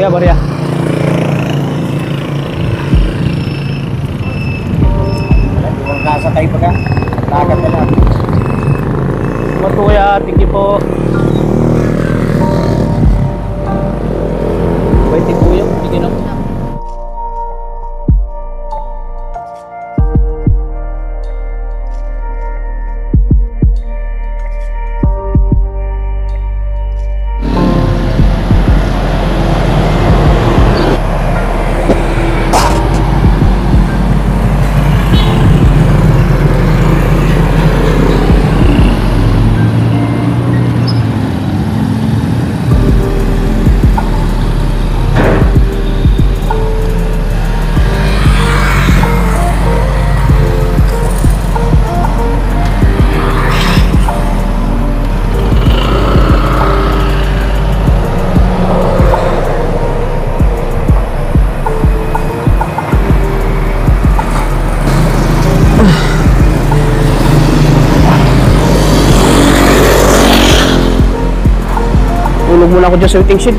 Barya, barya. Huwag nasakay pa ka. Lagat na lang. Salamat po kuya, thank you po. Waiting po yun, hindi na. Tulog muna ako dyan sa waiting shed.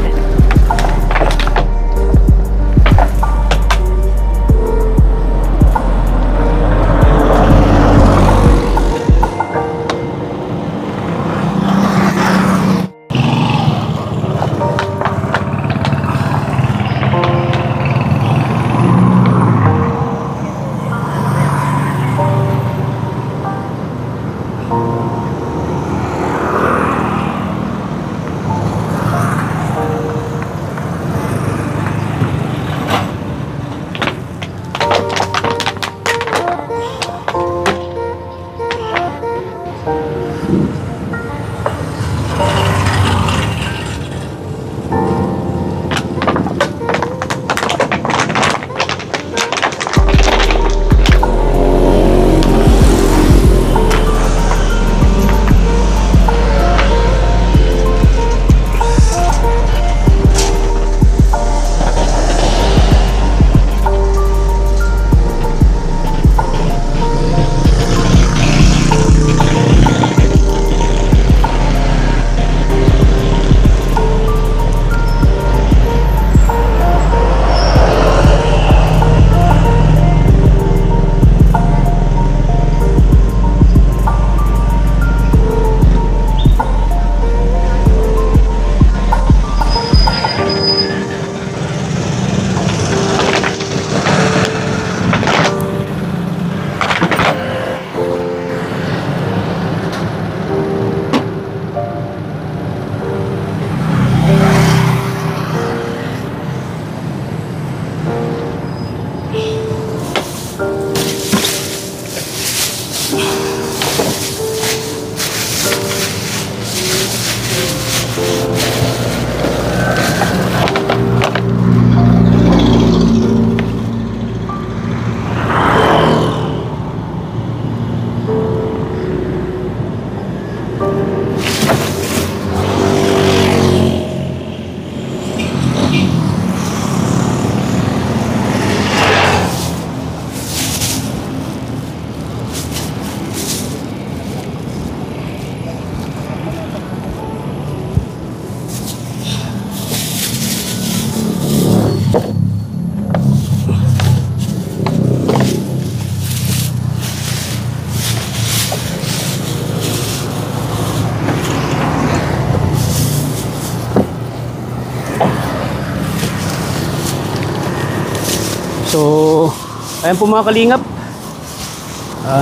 So, ayan po mga kalingap.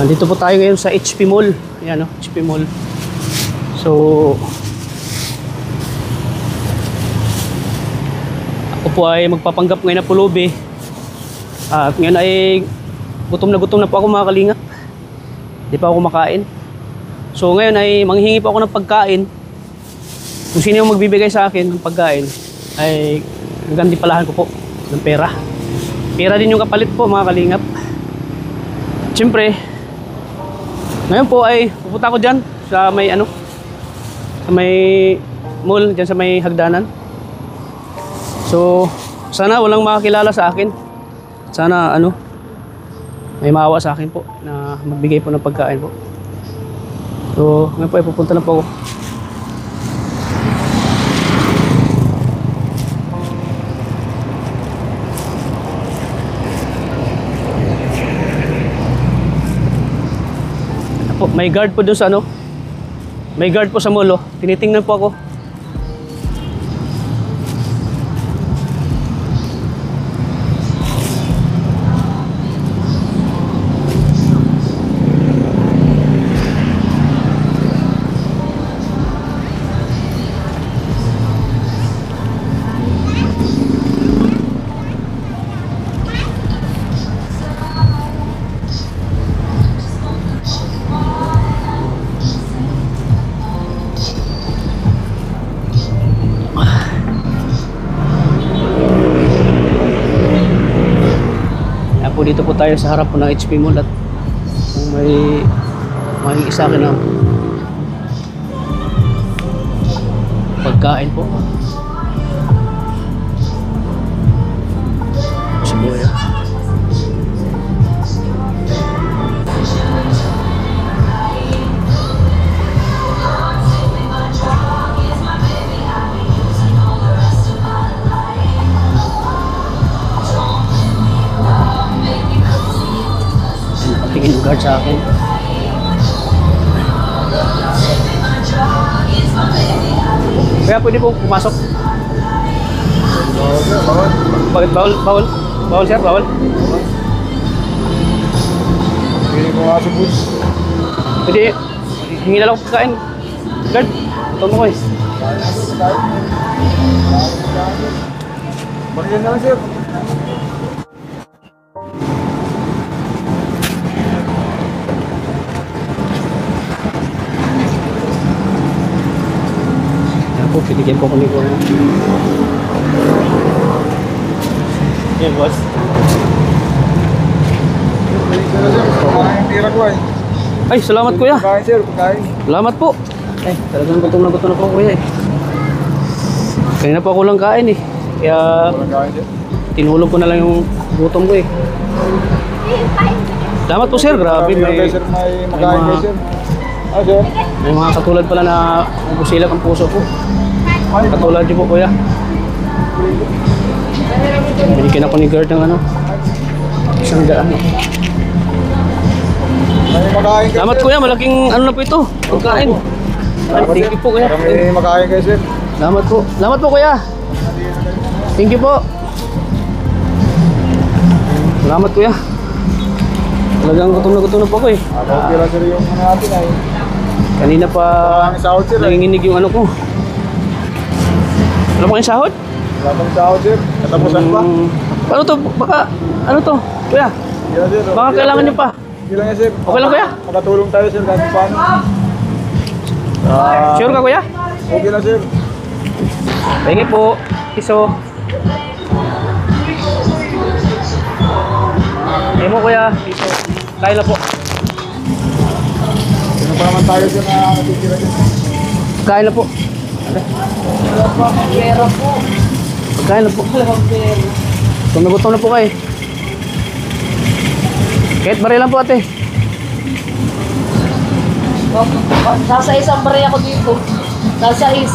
Dito po tayo ngayon sa HP Mall. Ayan, no? HP Mall. So, ako po ay magpapanggap ngayon na pulubi. At ngayon ay gutom na po ako mga kalingap. Hindi pa ako kumakain. So, ngayon ay manghihingi po ako ng pagkain. Kung sino yung magbibigay sa akin ng pagkain, ay gandipalahan ko po ng pera. Pera din yung kapalit po mga kalingap. Siyempre, ngayon po ay pupunta ko dyan sa may sa may mall, dyan sa may hagdanan. So, sana walang makakilala sa akin. Sana may maawa sa akin po na magbigay po ng pagkain po. So, ngayon po ay pupunta na po ako. May guard po doon sa ano. May guard po sa mall, oh. Tinitingnan po ako. Po dito po tayo sa harap po ng HP Mall at kung may isa akin ng pagkain po. Sibuya. Tingin yung guard sa akin. Kaya pwede po pumasok. Bawal. Bakit bawal? Bawal? Bawal sir? Bawal? Pili ko nga sa bus. Pwede, hingi na lang ako pagkain. Guard, ito mo ko eh. Bariyan na lang, sir. Yan po, pinigyan po kami ko. Yan boss. Balik ka na, sir. Pagkain yung tira ko ay. Ay, salamat kuya. Pagkain, sir. Pagkain. Salamat po. Ay, talagang gutom na po kuya eh. Kanina pa ako lang kain eh. Kaya Pagkain, sir. tinulog ko na lang yung gutom ko eh. Salamat po sir, grabe may, Sir, may makain mga- kayo, sir. Ah, sir. may mga katulad pala na busilak ang puso ko. Katulad niyo po kuya. Binigyan ako ni guard ng ano, 100. May makain kayo, Salamat sir. kuya, malaking ano na po ito, pagkain. Ay, thank you po kuya. Para may makain kayo, sir. Salamat po. Salamat po kuya. Thank you po. Salamat kuya. Talagang gutom na po ako eh. Okay lang, sir, yung ano natin ay. Kanina pa Ang sahod, sir. nanginginig yung ano ko. Alam mo yung sahod? Wala pang sahod, sir. Katapusan pa. Paano to? Baka, ano to? Kuya, Hindi lang, sir. baka kailangan nyo pa. Hindi lang yan, sir. Okay lang, kuya? Makatulong tayo, sir. Kahit paano. Sure ka kuya? Okay lang, sir. Pahingi po. Piso. Pahingi mo kuya. Piso. Kaya na po. Sino pa naman tayo, sir, na natitira dyan? Kaya na po. Pero po. Kaya na po. Gutom na po kayo. Kahit bari lang po ate. Nasa isang barya ko dito. Nasa is.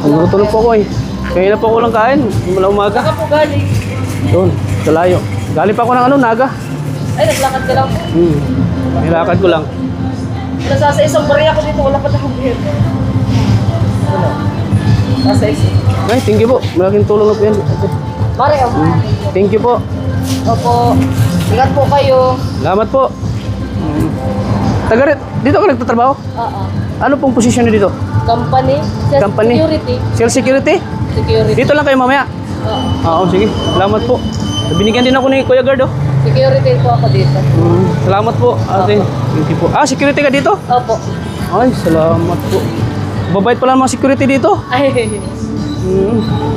Gutom na po ako eh. Kaya na po ako lang kain. Mula umaga. Saka po galing. Doon. Sa layo. Galing pa ako ng ano, Naga. Ay, naglakad ka lang po. Nilakad ko lang. Nasa isang barya ko dito. Wala pa akong beer. Ano? Nasa isa. Ay, thank you po. Malaking tulong na po yan. Ate. Mare, Thank you po. Opo. Ingat po kayo. Salamat po. Tagarit, dito ka nagtatrabaho? Oo. Ano pong posisyon niyo dito? Company. Company? Security. Sales security? Security. Dito lang kayo mamaya. Oo. Oo, sige. Salamat po. Binigyan din ako ni Kuya Guard, oh. Security po ako dito. Salamat po, ate. Thank you po. Ah, security ka dito? Opo. Ay, salamat po. Babait pala ang mga security dito. Ay.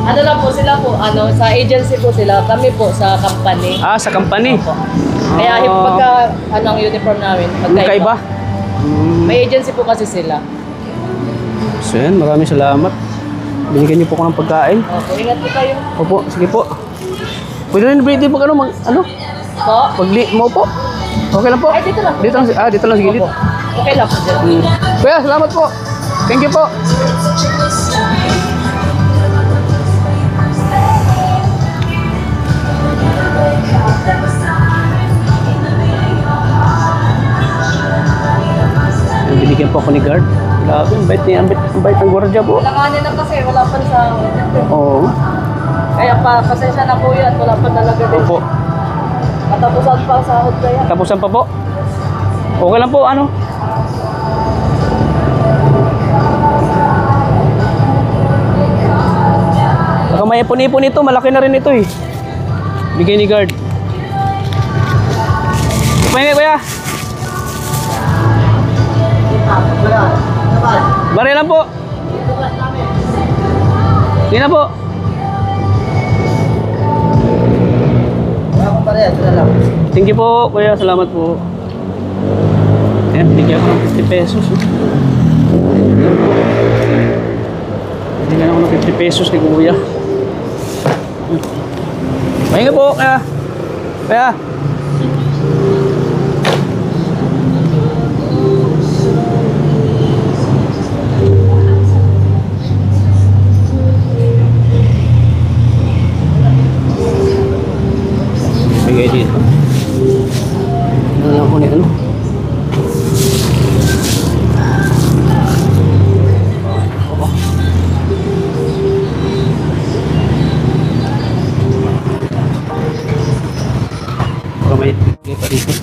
Ano lang po sila po, ano, sa agency po sila, kami po sa company. Ah, sa company. Opo. Kaya pagka, ano ang uniform namin, Magkaiba? May agency po kasi sila. So yan, maraming salamat. Binigyan niyo po ako ng pagkain. Opo, ingat po kayo. Opo, sige po. Pwede rin pag ano, ano? Po? Mo po? Okay lang po? Ay, dito lang. Dito lang, dito lang sa gilid. Opo. Okay lang po dyan. Kuya, salamat po. Thank you po. po ako ni guard. Grabe, ang bait ng gwardiya po. Langanin na kasi, wala pa sa... Oo. Kaya pa, pasensya na po yan, wala pa talaga din. Opo. Katapusan pa ang sahod kaya. Tapusan pa po. Okay lang po, ano? Baka may ipon-ipon ito, malaki na rin ito eh. Bigay ni guard. Pwede kuya. Bari lang po. Hindi na po. Thank you po, kuya. Salamat po. Ayan, bigyan ako ng 50 pesos. Bigyan ako ng 50 pesos ni kuya. Mahinga po, kaya. Kaya. Bigay dito. Ano lang ko ni ano? Baka may bigay pa dito.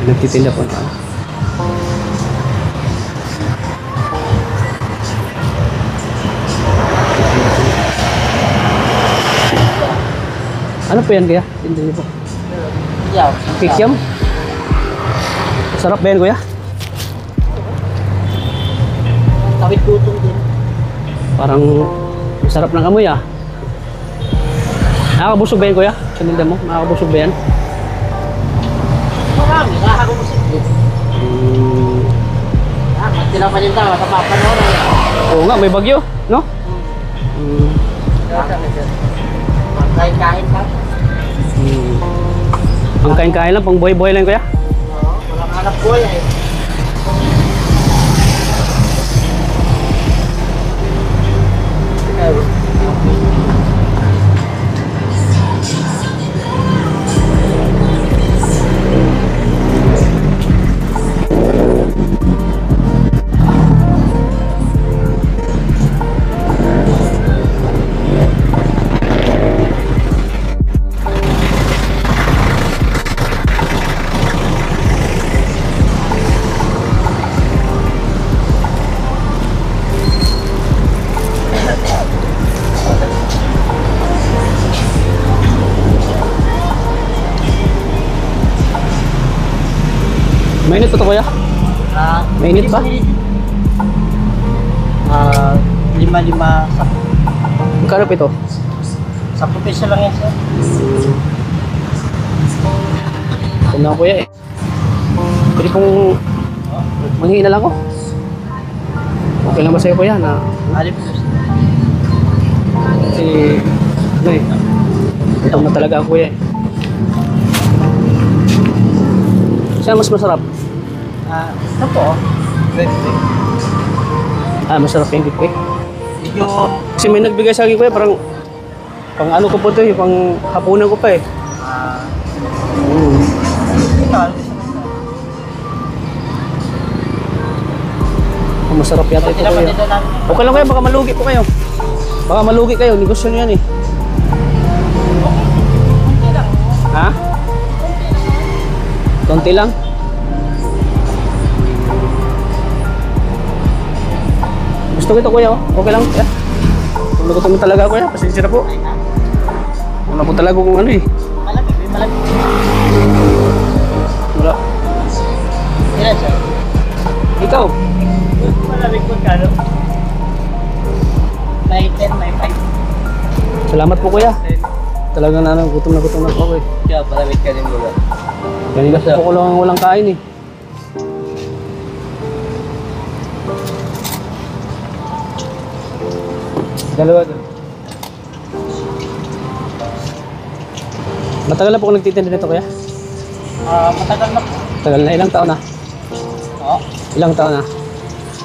Nagtitinda po na. Ano po yan kuya? Tinda niyo po. Kikiam? Sarap ba yan kuya? Tawid tutong din. Parang masarap ng amoy ah. Nakakabusog ba yan kuya? Sininda mo? Nakakabusog ba yan? Marami, nakakagumusik din. Mati na pa din tayo, mapapanood. Oo nga, may bagyo, no? Kain-kain lang. Ang kain-kain lang, pang buhay-buhay lang kuya? Oo, walang hanap buhay eh. Mainit pa to kuya? Mainit pa? Lima-lima sa Magkano pa ito? 10 peso lang yan sir. Ito na kuya eh. Pwede pong manghihin na lang ako. Okay lang ba sa'yo kuya na Alip po sir. kasi ano eh, gutom na talaga ako kuya eh. Saan mas masarap? Ito po. Masarap yung giveaway. Medyo Kasi may nagbigay sa akin kuya, parang pang ano ko po ito, yung pang hapunan ko pa eh. Masarap yata ito kuya. Okay lang kuya, baka malugi po kayo. Baka malugi kayo, negosyo nyo yan eh. Ha? Konti lang? Gusto ko ito kuya, oh. Okay lang. Yeah. Kung nagutom na talaga kuya, pasensya na po. Wala po talaga kung ano eh. malamig, may malamig. Wala. Ilan sir? Ikaw? Malamig po kano? May 10, may 5. Salamat po kuya. Talagang gutom na po ako eh. Kaya malamig ka din mo. Kanina po ko lang walang kain eh. Dalawa doon. Matagal na po ako nagtitinda nito kuya? Matagal na po. Matagal na, ilang taon na? Oo. Ilang taon na?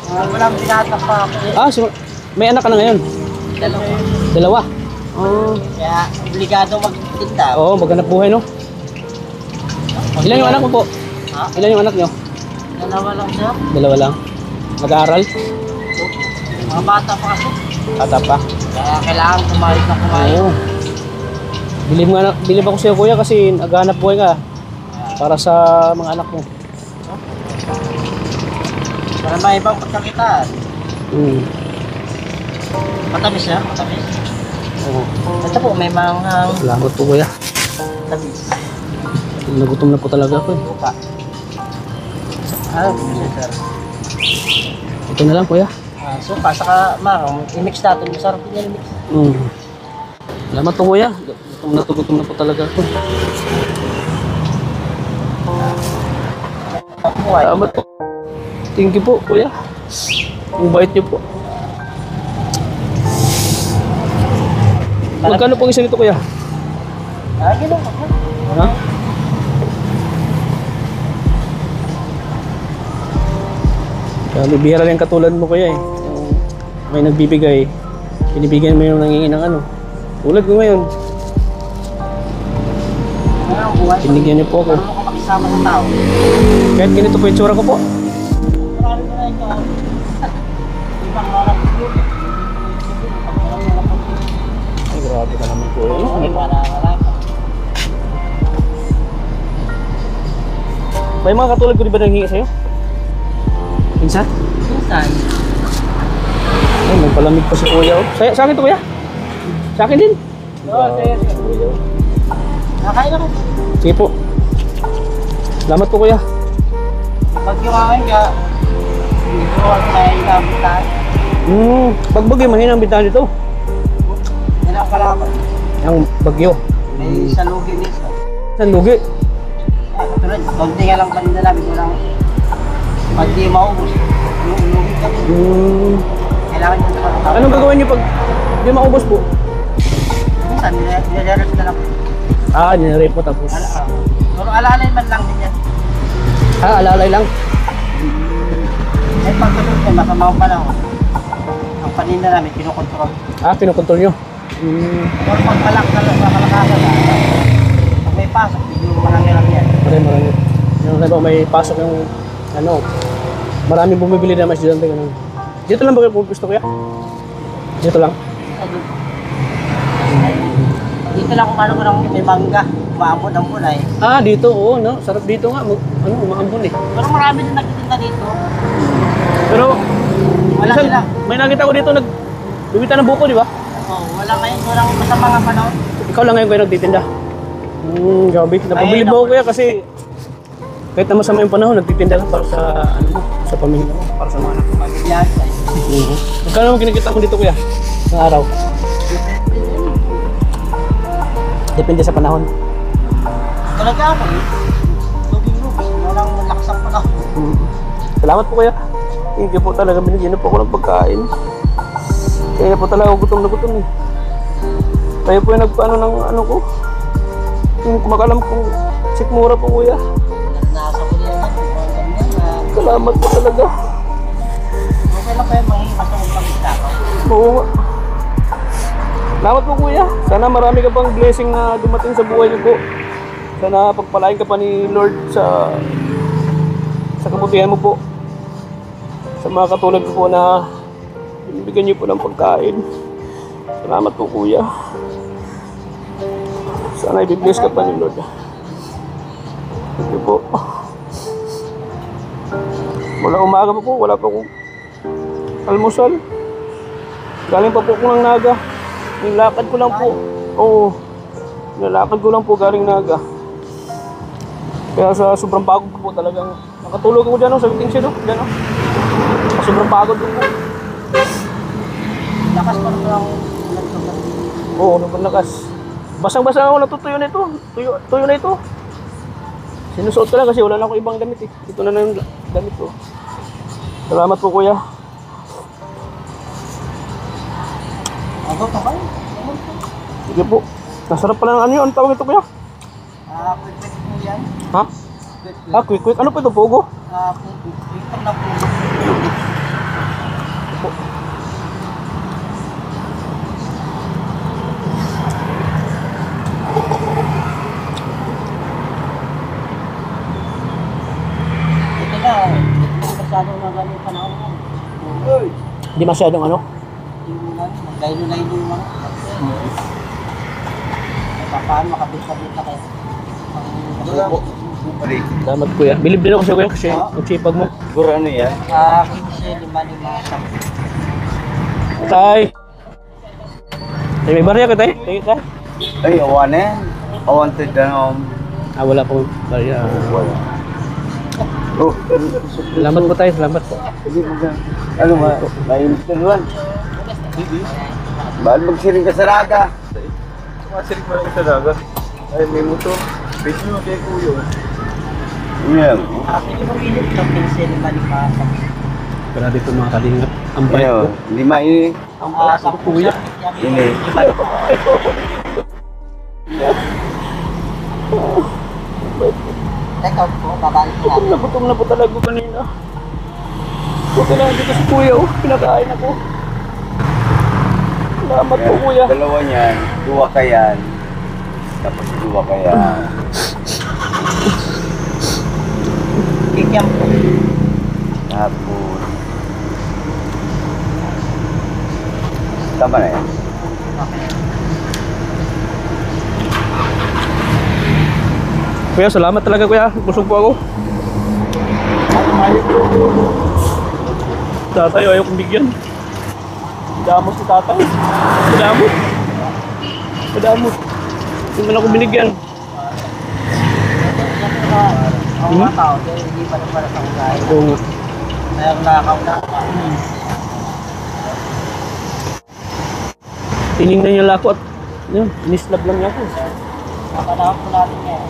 Walang binatak pa ako. May anak ka na ngayon? Dalawa. Dalawa? Oh. Kaya obligado magtinda. Oo, maghanap buhay no? Ilan yung anak mo po? Ha? Ilan yung anak nyo? Dalawa lang siya. Dalawa lang. Nag-aaral? Mga bata pa kasi. Bata pa? Kaya kailangan kumain na kumain. Oo. Bilib ako sa'yo kuya kasi naghanap buhay ka para sa mga anak mo. Para may ibang pagkakitaan. Hmm. Matamis siya, matamis. Oo. Ito po, may mga Salamat po kuya. tamis. Nagutom na po talaga ako eh. Lupa. Ano po siya, sir? Ito na lang kuya. Suka, saka marong. I-mix natin. Masarap din yung mix. Hmm. Salamat po kuya. Gutom na po talaga ako. Buhay. Salamat po. Thank you po kuya. Ang bait niyo po. Magkano po isa nito kuya? Gano'n po. Ha? Kaya bibihira rin katulad mo kuya eh. Yung may nagbibigay, binibigyan mo yung nangingi ng ano. Tulad ko ngayon, Ano ang buhay? binigyan niyo po ako. Marunong ka makisama sa tao. Kahit ganito po yung tsura ko po. Marami na rin ito. Ibang marap po. Ay grabe ka naman po. May wala. May mga katulad ko di ba nangingi sa'yo? Minsan? Minsan. Ay, may palamig pa si kuya. Oh. Sa akin to kuya? Sa akin din? Oo, sir. Nakain na ka. Sige po. Salamat po kuya. Pag yumakin ka, hindi ko huwag na ilabitan. Pag bagyo, mahina ang bintahan nito. Yan ang kalaban. Ang bagyo. May salugi nito. Saan lugi? Katulad, konti nga lang kanina namin. Walang, pag di maubos, lugi kami. Kailangan nyo sa Anong gagawin niyo pag di maubos po? Minsan, nilareps na lang. Nire-rape mo tapos. Pero alalay man lang din yan. Alalay lang. Eh, pag ganun eh, masama ang panahon. Ang paninda namin, kinukontrol. Kinukontrol nyo. Pero pag kalakasan na, pag may pasok, biglo marami lang yan. Marami. Yung halimbawa may pasok yung ano, maraming bumibili na mas estudyante ganun. Dito lang ba kayo gusto kuya? Dito lang. Dito lang kung ano ko lang may mangga, maambon-ambon ay. Dito oo no, sarap dito nga. Umaambon eh. Pero marami din nagtitinda dito. Pero Wala minsan, sila. may nakita ko dito bibita ng buko, di ba? Wala ngayon, walang masama nga panahon. Ikaw lang ngayon kayo nagtitinda. Gabi. Napabilib ako kuya kasi kahit na masama yung panahon, nagtitinda ka para sa sa pamilya mo, para sa mga anak. Pagbibiyahe ay. Magkano mo kinikita mo dito kuya? Ng araw? Depende sa panahon. Talaga ako eh. Luging-luging, walang malakas ang panahon. Salamat po kuya. Thank you po talaga. Binigyan na po ako ng pagkain. Kaya po talaga gutom na gutom eh. Kaya po yung nagpaano ng ano ko. Yung kumakalam kong sikmura po kuya. Nasa ko yan, mga ganyan na. Salamat po talaga. Okay lang kayo, manghihimas ako ng isda ko. Oo nga. Salamat po kuya. Sana marami ka pang blessing na dumating sa buhay niyo po. Sana pagpalain ka pa ni Lord sa kabutihan mo po. Sa mga katulad ko po na binibigyan niyo po ng pagkain. Salamat po kuya. Sana i-bless ka pa ni Lord. Thank you po. Wala umaga pa po. Wala pa akong almusal. Galing pa po ako ng Naga. Nilakad ko lang po. Oo. Nilakad ko lang po galing Naga. Kaya sa sobrang pagod ko po talagang nakatulog ako dyan sa waiting shed. Dyan o. Sobrang pagod ko po. Lakas pa rin lang. Oo, sobrang lakas. Basang-basa ako natutuyo na ito. Tuyo na ito. Sinusuot ko lang kasi wala na akong ibang damit eh. Ito na yung damit ko. Salamat po kuya. Ako pa kayo. Sige po. Nasarap pala ng ano yun. Ang tawag ito kuya? Quick po yan. Ha? Quick. Ano po ito, Pogo? Quick na po. Ito na, masyadong magaling panahon mo. Hindi masyadong ano? Yung laylo-laylo yung mga. Paano makabit-kabit na kayo? Salamat kuya. Bilib din ako sa kuya kasi nagsipag mo. Siguro ano yan? Kasi lima-lima. Tay! Tay, may barya ka tay? Tay, tay? Ay, awan na yan. Awan to down. Wala po barya. Oh, Salamat po tay, salamat po. hindi mo ka. Ano ba? Mainit na naman. Bahal magsiring ka sa raga. Masiring pa lang sa raga. Ay, may motor. Pwede mo kay kuyo. Yan. Hindi mo pilit ng pinsel lima-lima. Grabe po mga kalingap. Ang bait po. Hindi mainit. Ang sa kuya. Ini. Check out po, babalik natin. Gutom na po talaga ko kanina. Buti lang dito si kuya oh. Pinakain ako. Salamat po kuya. Dalawa niyan. Dua ka yan. Tapos dua ka yan. Kikyan po. Tapos. Tama na yan. Okay. Kuya, salamat talaga kuya. Busog po ako. Tatay, ayaw kong bigyan. Damot si tatay. Madamot. Madamot. Hindi man ako binigyan. Ang mga tao, hindi pa na para sa ugahin. Oo. Mayroon nakakauna. Tinignan niya lang ako at yun, inislab lang niya ako. Napanahon po natin ngayon.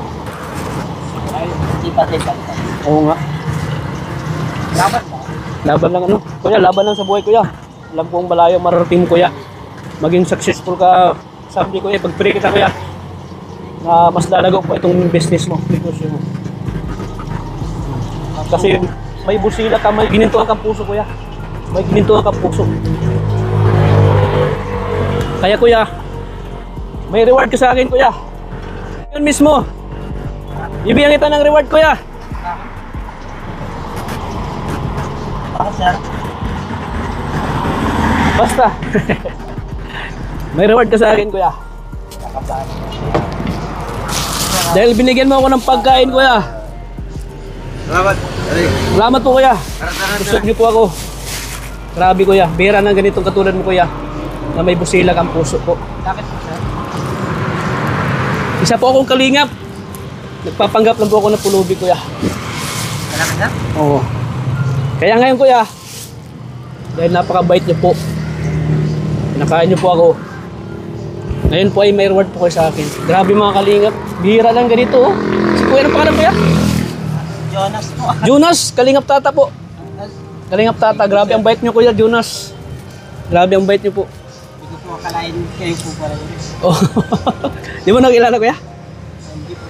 Ay, hindi pa din palitan. Oo nga. Dapat ba? Laban lang ano. Kuya, laban lang sa buhay kuya. Alam kong malayo mararating mo kuya. Maging successful ka. Sabi ko pag-pray kita kuya. Na mas lalago pa itong business mo. Negosyo mo. Kasi may busila ka, may ginintuan kang puso kuya. May ginintuan kang puso. Kaya kuya, may reward ka sa akin kuya. Yun mismo. Ibigyan kita ng reward kuya. Ako, sir. Basta. May reward ka sa akin kuya. Dahil binigyan mo ako ng pagkain kuya. Salamat. Salamat po kuya. Busog niyo po ako. Grabe kuya. Bira ng ganitong katulad mo kuya. Na may busilag ang puso po. Bakit po, sir? Isa po akong kalingap. Nagpapanggap lang po ako ng pulubi kuya. Kailangan, sir? Oo. Kaya ngayon kuya, dahil napakabait niyo po, pinakain niyo po ako. Ngayon po ay may reward po kayo sa akin. Grabe mga kalingap. Bihira lang ganito oh. Si kuya, ano pangalan kuya? Jonas po. Jonas, kalingap tata po. Kalingap tata, grabe ang bait niyo kuya, Jonas. Grabe ang bait niyo po. Hindi ko po akalain kayo po pala. Oh. Di mo nakilala kuya? Hindi po.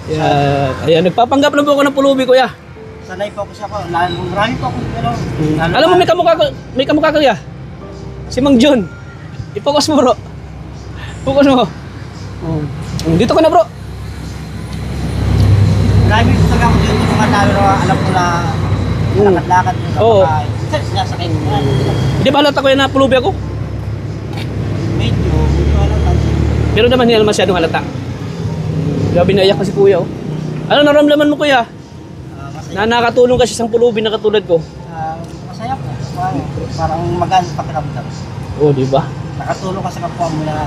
Ayan, nagpapanggap lang po ako ng pulubi kuya. Sanay po ako siya po. Marami po ako. Pero, Alam mo may kamukha ka kuya? Si Mang John. I-focus mo bro. Focus mo. Dito ka na bro. marami po talaga ako dito mga tao na alam ko na lakad-lakad po sa Oo. bahay. Sinasakay mo yan. Hindi ba halata kuya na pulubi ako? Medyo alam lang. Pero naman hindi masyadong halata. Grabe naiyak kasi kuya oh. Ano naramdaman mo kuya? Masaya. Na nakatulong kasi isang pulubi na katulad ko. Masaya po. Parang magaan pakiramdam. Oh, di ba? Nakatulong ka sa kapwa mo na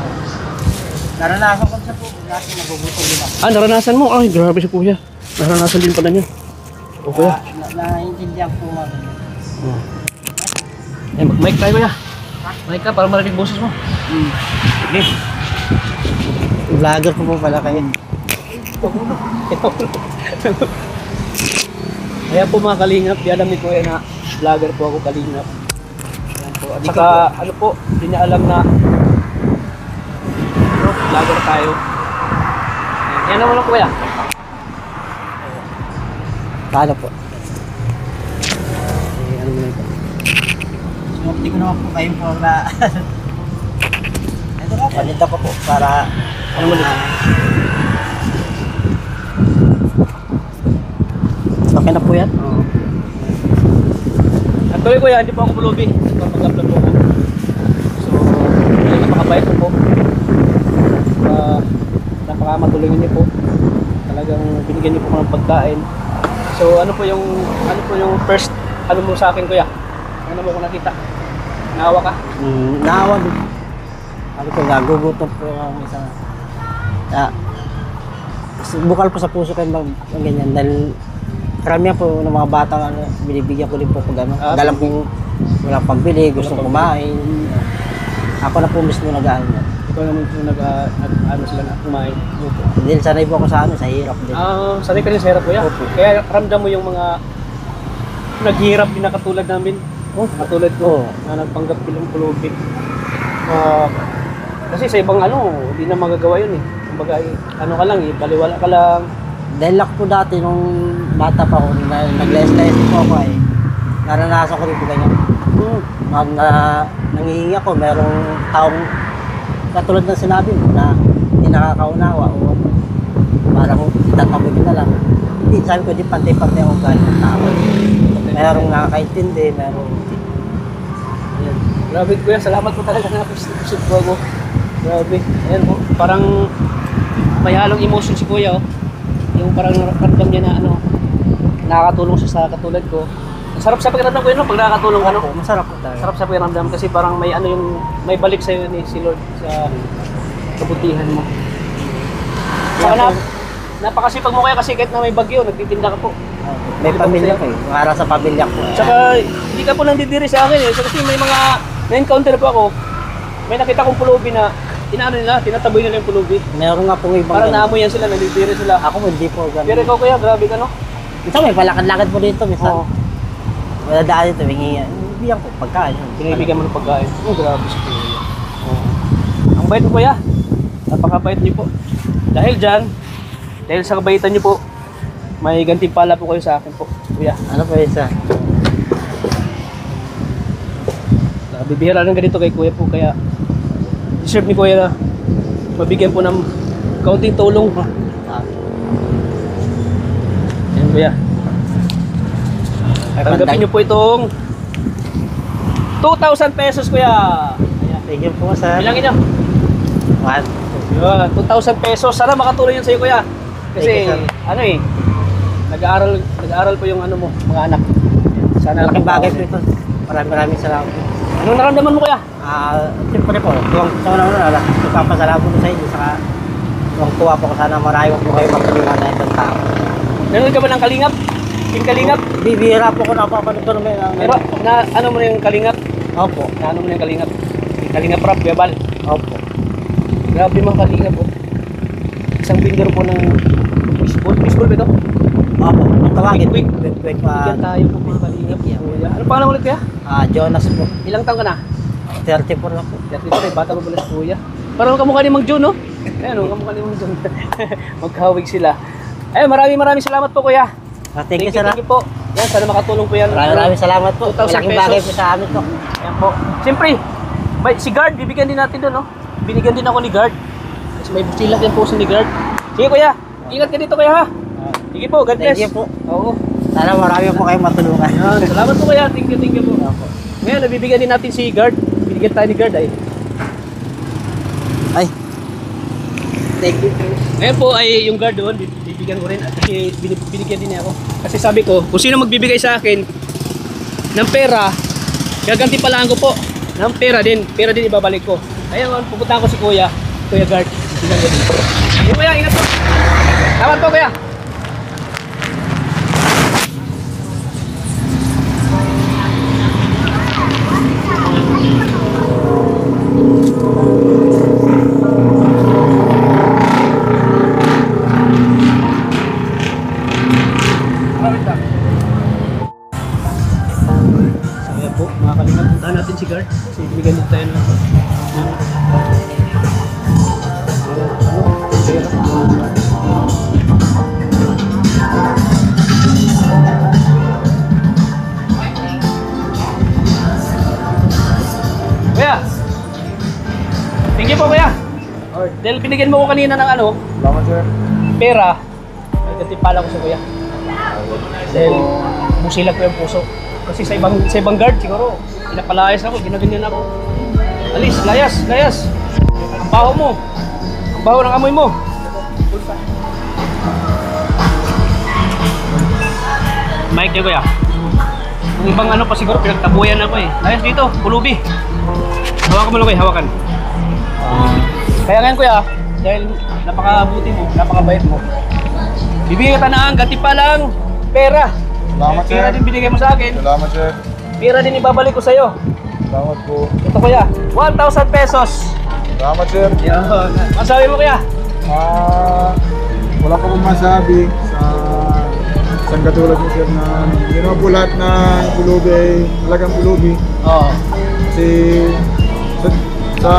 naranasan ko sa po. Kasi nagugutom din ako. Naranasan mo? Ay, grabe si kuya. Naranasan din pala niya. O kuya. Naiintindihan po nga. Oh. Eh, mic tayo kuya. Mic ka para marinig boses mo. Okay. Vlogger ko po pala kayo. Kaya po mga kalingap, di alam ni kuya na vlogger po ako kalingap. Ayan po. At saka ano po, hindi niya alam na vlogger tayo. Yan naman lang kuya. Kano po? Ano mo na ito? Swerte ko naman po kayong po na... Ito nga, paninda ko po para... Ano mo na? Okay na po yan? Oo. At tuloy kuya, hindi po ako pulubi. Nagpapag-upload po ako. So, napakabait ko po. Napakamatulungin niyo po. Talagang binigyan niyo po ako ng pagkain. So, ano po yung first ano mo sa akin kuya? Ano mo ko nakita? Naawa ka? Naawa din. Ano ko, nagugutom po ang isa. Bukal po sa puso kayo ng ganyan. Dahil karamihan po ng mga batang ano, binibigyan ko din po pag ano. Dalam po walang pagbili, gustong kumain. Ako na po mismo nag-ano. Ikaw naman po ano sila na kumain. Dahil sanay po ako sa ano, sa hirap din. Sanay ka rin sa hirap kuya? Kaya ramdam mo yung mga naghihirap din na katulad namin. Katulad ko na nagpanggap bilang pulubi. Kasi sa ibang ano, hindi na magagawa yun eh. Kumbaga, ano ka lang eh, baliwala ka lang. Dahil ako po dati nung bata pa ako, nag-les-les po ako eh. Naranasan ko rin po ganyan. Nangihingi ako, merong taong katulad ng sinabi mo na hindi nakakaunawa o parang itatabi ko na lang. Hindi, sabi ko, di pantay-pantay ako galing ng tao. Merong nakakaintindi, merong... Ayan. Grabe kuya, salamat po talaga na pusit po ako. Grabe. Ayan po, parang may halong emotion si kuya oh. Yung parang ramdam niya na ano, nakakatulong siya sa katulad ko. Ang sarap sa pakiramdam ko yun, no? Pag nakakatulong ka, no? Masarap po talaga. Sarap sa pakiramdam kasi parang may ano yung, may balik sa'yo ni si Lord sa kabutihan mo. Saka napakasipag mo kaya kasi kahit na may bagyo, nagtitinda ka po. May pamilya ko eh. Para sa pamilya ko. Saka hindi ka po nandidiri sa akin eh. So, kasi may mga na-encounter po ako. May nakita kong pulubi na inaano nila, tinataboy nila yung pulubi. Meron nga po ibang Parang naamoy yan sila, nandidiri sila. Ako hindi po ganun. Pero ikaw kuya, grabe ka no? Minsan may palakad-lakad po dito. Minsan. Oo. Wala daan dito. Bibigyan ko pagkain. Binibigyan mo ng pagkain. Oh, grabe si kuya. Oo. Ang bait mo kuya. Napakabait niyo po. Dahil dyan, dahil sa kabaitan niyo po, may gantimpala po kayo sa akin po, kuya. Ano po isa? Bibihira lang ganito kay kuya po, kaya deserve ni kuya na mabigyan po ng kaunting tulong. Yan kuya. Tanggapin niyo po itong 2,000 pesos kuya. Ayan. Thank you po sir. Bilangin niyo. 1. Yun, 2,000 pesos. Sana makatulong yun sa'yo kuya. Kasi Thank you, sir. ano eh, nag-aaral po yung ano mo, mga anak. Sana Malaking bagay po ito. Maraming salamat po. Anong naramdaman mo kuya? Siyempre po, sa una-una, nagpapasalamat ko sa inyo. Saka, tuwa po ko sana marami po kayo magtulungan na ibang tao. Nanonood ka ba ng Kalingap? Yung Kalingap? Bibihira po ko napapanood ko naman. Pero, ano mo na yung Kalingap? Opo. Ano mo na yung Kalingap? Yung Kalingap Rap, Kuya Bal. Opo. Grabe mga Kalingap po. Isang vendor po ng baseball. Baseball ba ito? Opo. Ang tawagin. Quick. Quick. Bigyan tayo po ng Kalingap. Kuya. Ano pangalan ulit kuya? Jonas po. Ilang taon ka na? 34 na po. Dati ko rin, bata pa pala si kuya. Parang kamukha ni Mang Jun, no? Ayan, kamukha ni Mang Jun. Magkahawig sila. Ay, maraming salamat po kuya. Thank you sir. Thank you po. Yan, sana makatulong po yan. Maraming salamat po. 2,000 Malaking bagay pesos. po sa amin to. Ayan po. Siyempre, si Guard, bibigyan din natin doon, no? Binigyan din ako ni Guard. Kasi may busilak yan po si ni Guard. Sige kuya, ingat ka dito kuya ha. Sige po, God bless. Thank you po. Oo. Sana marami po kayong matulungan. Yan, salamat po kuya. Thank you po. Ngayon, nabibigyan din natin si Guard. Binigyan tayo ni Guard ay. Ay. Thank you. Ngayon po ay yung guard doon, bibigyan ko rin at kasi binigyan din niya ako. Kasi sabi ko, kung sino magbibigay sa akin ng pera, gagantimpalaan ko po ng pera din ibabalik ko. Kaya pupuntahan ko si Kuya Guard. Tingnan ko din. Hey, Kuya, ingat po. Tawad po Kuya. Kaya po, mga kalingap, puntahan natin si Guard. Kasi bigyan din tayo ng pera. Dahil binigyan mo ko kanina ng ano, Salamat, sir. pera, may gantimpala ko sa kuya. Dahil busilag ko yung puso. Kasi sa ibang guard siguro, pinapalayas ako, ginaganyan ako. Alis, layas. Ang baho mo. Ang baho ng amoy mo. Mike niyo kuya. Yung ibang ano pa siguro, pinagtabuyan ako eh. Layas dito, pulubi. Hawakan mo lang kuya, hawakan. Kaya ngayon kuya, dahil napakabuti mo, napakabait mo, bibigyan kita ng gantimpalang pera. Salamat, sir. Pera din binigay mo sa akin. Salamat, sir. Pera din ibabalik ko sa'yo. Salamat po. Ito kuya, 1,000 pesos. Salamat, sir. Yan. Masabi mo kuya? Wala pa akong masabi sa isang katulad mo, sir, na ginawa po lahat na pulubi ay talagang pulubi. Oo. Kasi sa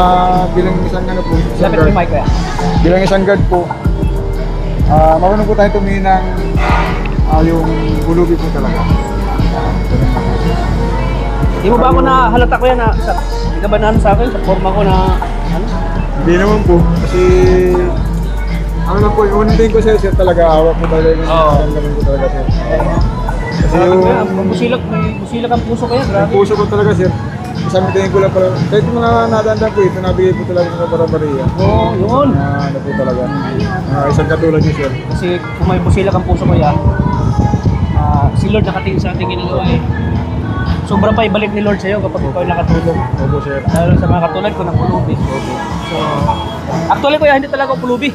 bilang isang ano po, isang Lapit mo guard, yung mic kuya. bilang isang guard po, marunong po tayo tumingin ng yung pulubi po talaga. Di mo ba ako nahalata kuya na hindi ka ba na ano sa akin? Sa forma ko na ano? Hindi naman po, kasi ano lang po, yung unang tingin ko sa'yo, sir, talaga hawak mo talaga yung Oo. naman ko talaga, sir. Kasi Grabe yung kuya, may busilak ang puso kuya, yung grabe. puso ko talaga, sir, isang tingin ko lang pala, kahit yung mga natandaan ko, ito nabigay po talaga sa Barbaria. Oo, yun. Ano po talaga, isang katulad niyo, sir. Kasi kung may busilak ang puso kuya, si Lord nakatingin sa ating ginagawa eh. Sobrang pa ibalik ni Lord sa'yo kapag ikaw ay nakatulog. Opo, sir. Lalo sa mga katulad ko ng pulubi. So, actually kuya, hindi talaga ako pulubi.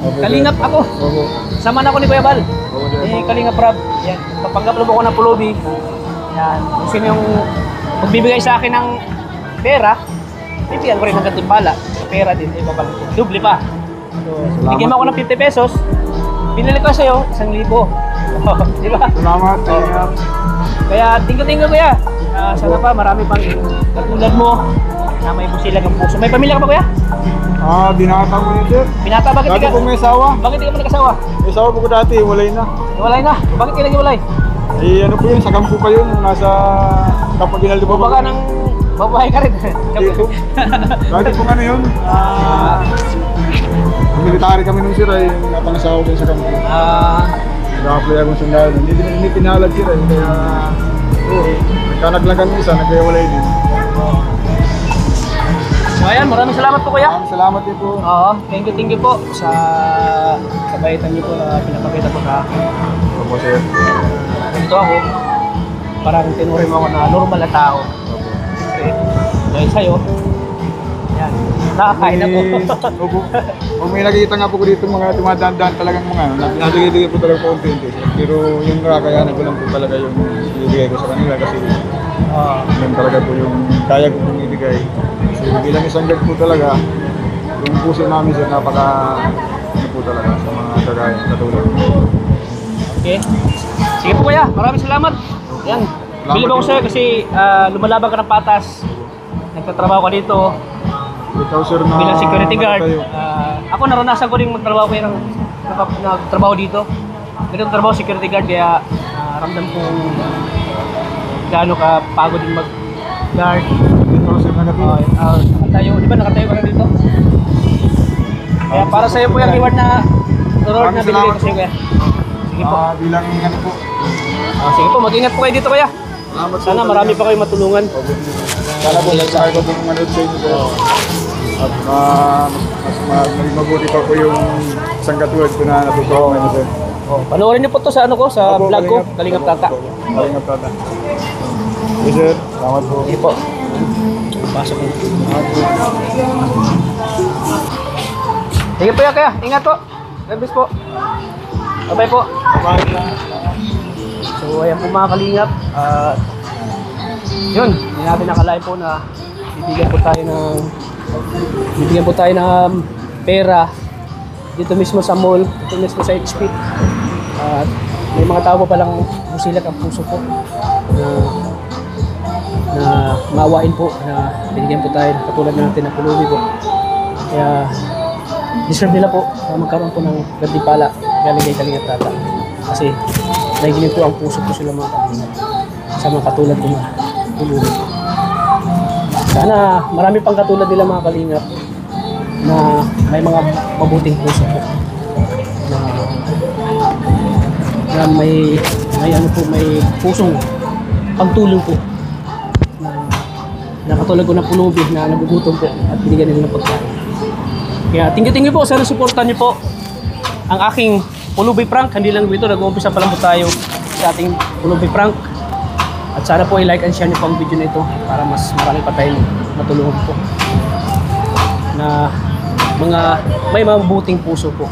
Opo, sir. Kalingap ako. Opo. Sama na ako ni Kuya Bal. Opo, sir. Kalingap Rob. Yan. Papanggap mo ako ng pulubi. Yan. Kung sino yung magbibigay sa akin ng pera, bibigyan ko rin ng gantimpala. Pera din, ibabalik ko. Doble pa. So, bigyan mo ako ng 50 pesos, pinili ko sa'yo, 1,000. Di ba? Salamat, salamat. Kaya tingko-tingko kuya. Sana pa marami pang katulad mo na may busilag ang puso. May pamilya ka ba kuya? Binata mo yun, sir. Binata, bakit Dati di ka? po may asawa. Bakit di ka mo nag-asawa? May asawa po ko dati, walay na. Iwalay na. Bakit ka nag-iwalay? Eh, ano po yun, sa kampo pa yun, nasa Kapaginal, di ba? O baka nang babae ka rin. Dito. Dati po ano yun, military kami nung sir ay napangasawa ko sa kampo. Nag-apply akong sundalo. Hindi pinalad sir ay kaya nagkanag lang kami isa, nagkayawalay din. So ayan, maraming salamat po kuya. Salamat din po. Oo, thank you po sa kabaitan niyo po na pinapakita po sa akin. Opo sir. Dito ako, parang tinuring mo ako na normal na tao. Siyempre, dahil sa'yo, yan, nakakain ako. Opo. Kung may nakikita nga po ko dito mga tumadaan-daan talagang mga ano, nabigay-bigay po talaga po konti. Pero yung nakakayanan ko lang po talaga yung ibigay ko sa kanila kasi yun talaga po yung kaya ko pong ibigay. Kasi bilang isang guard po talaga, yung puso namin sir, ano po talaga sa mga kagaya katulad. Okay. Sige po kuya, maraming salamat. Yan, bilib ako sa'yo kasi lumalaban ka ng patas. Nagtatrabaho ka dito. Ikaw sir na Bilang security guard, tayo. ako naranasan ko rin magtrabaho kayo ng nagtrabaho dito. Ganito trabaho security guard kaya ramdam ko gaano ka pagod din mag-guard. Ikaw sir na katulad. Nakatayo, di ba nakatayo ka na dito? Kaya para sa iyo po yung reward na reward na binigay ko sa iyo kuya. Sige po. Bilang ano po. Sige po, mag-ingat po kayo dito kuya. Salamat Sana marami pa kayo matulungan. Sana po nagkakaya ko pong manood sa inyo sir. At mas mabuti pa po yung isang katulad ko na natutuwa ngayon sir. Panoorin niyo po to sa ano ko, sa vlog ko, Kalingap Tata. Kalingap Tata. Okay sir, salamat po. Sige po. Pasok mo. Sige po kaya, ingat po. God bless po. Bye-bye po. Bye. So ayan po mga kalingap. Yun, hindi natin nakalain po na bibigyan po tayo ng pera dito mismo sa mall, dito mismo sa HP. At may mga tao pa palang busilak ang puso po na maawain po na binigyan po tayo katulad natin na pulubi po. Kaya deserve nila po na magkaroon po ng gantimpala galing kay Kalingap Tata. Kasi nagigiling po ang puso po sila mga kalingap sa mga katulad ko na pulubi. Sana marami pang katulad nila mga kalingap na may mga mabuting puso po. Na may ano po, may pusong pagtulong po. Na katulad ko ng pulubi na nagugutom po at binigyan nila ng pagkain. Kaya tingin po, sana supportan niyo po ang aking pulubi prank. Hindi lang ito, nag-uumpisa pa lang po tayo sa ating pulubi prank. At sana po i-like and share niyo po ang video na ito para mas marami pa tayong matulungan po. Na may mabuting puso po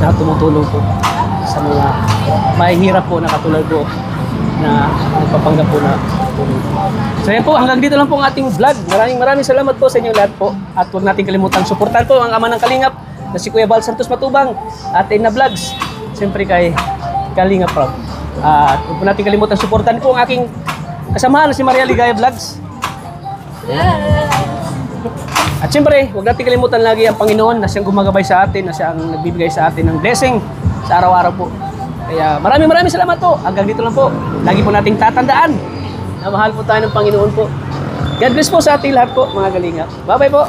na tumutulong po sa mga mahihirap po na katulad ko na nagpapanggap po na tulong. So yan po, hanggang dito lang po ang ating vlog. Maraming salamat po sa inyong lahat po. At huwag natin kalimutan suportahan po ang ama ng Kalingap na si Kuya Val Santos Matubang at na Vlogs. Siyempre kay Kalingap Rob. At huwag po natin kalimutan suportahan po ang aking kasamahan na si Maria Ligaya Vlogs. At siyempre, huwag natin kalimutan lagi ang Panginoon na siyang gumagabay sa atin, na siyang nagbibigay sa atin ng blessing sa araw-araw po. Kaya maraming salamat po. Hanggang dito lang po. Lagi po nating tatandaan na mahal po tayo ng Panginoon po. God bless po sa ating lahat po, mga Kalingap. Bye-bye po.